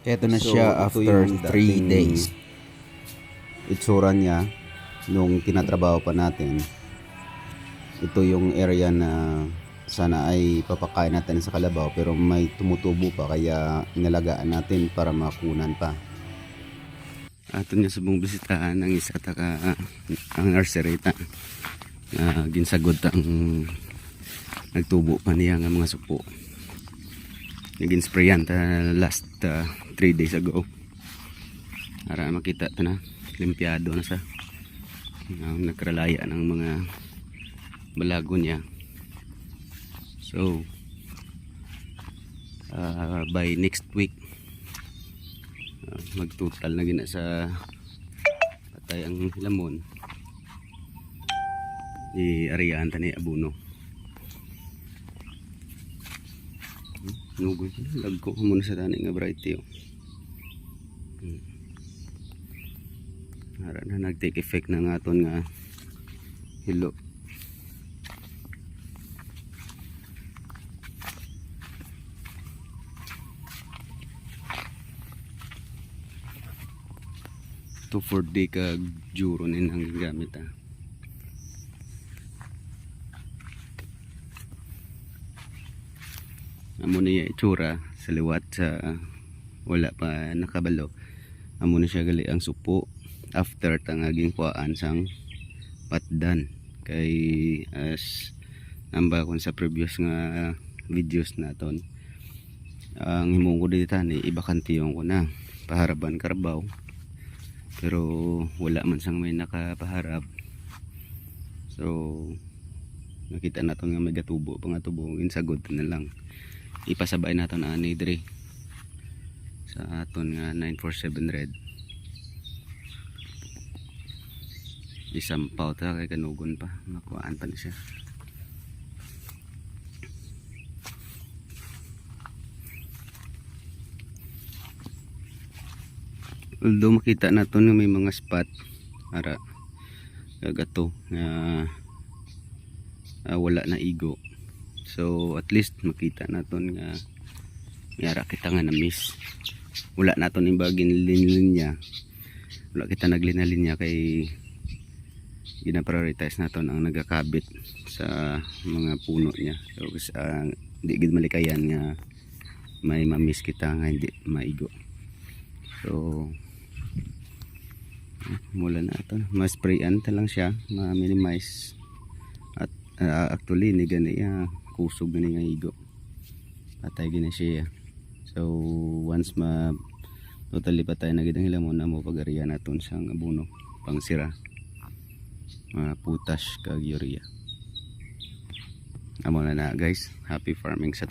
Ito na So, siya ito after yung 3 dating days. itsura niya nung tinatrabaho pa natin. Ito yung area na sana ay papakain natin sa kalabaw, pero may tumutubo pa kaya inalagaan natin para makunan pa. Ato nga subong bisitahan ang isa taka ang nursery ta na ginsagod ang nagtubo pa niya nga mga supo. Naging sprayan ta last 3 days ago para makita ta na limpyado na sa nagkralaya ng mga balago niya. So by next week magtotal na gina sa patay ang lamon, i-ariaan ta ni abono. Nugoy ko na, lagko ko muna sa tani nga variety. Hara na nag-take effect na nga aton nga hilo. To 4 day ka juro nin ang gamit amo na yung itsura sa liwat sa wala pa nakabalo. Amo na siya gali ang supo after tangaging kuhaan sang patdan kay as namba kon sa previous nga videos naton. Ang himong ko dito ni ibakantiyon ko na paharaban karbaw, pero wala man sang may nakapaharap. So nakita naton nga may gatubo pa nga tubong insagod na lang ipasabay naton ani dire sa aton nga 947 red. Isampaw ta kay kanugon pa makuhaan pa na siya. Although makita naton nga may mga spot ara gagato nga wala na igo, so at least makita naton nga yara kita nga na miss. Wala naton imbagin linya, wala kita naglina-linya kay gina-prioritize naton ang nagakabit sa mga puno niya. So di gid malikayan nga may ma-miss kita nga hindi maigo. So mula na ito ma-sprayan ta lang siya, ma-minimize at actually ni gani kusog gani nga igo patay gina siya. So once ma totally patay na gid ang hilamon na mo pag-ariya naton sang abono pang sira, potash kag urea. Amo na guys, happy farming sa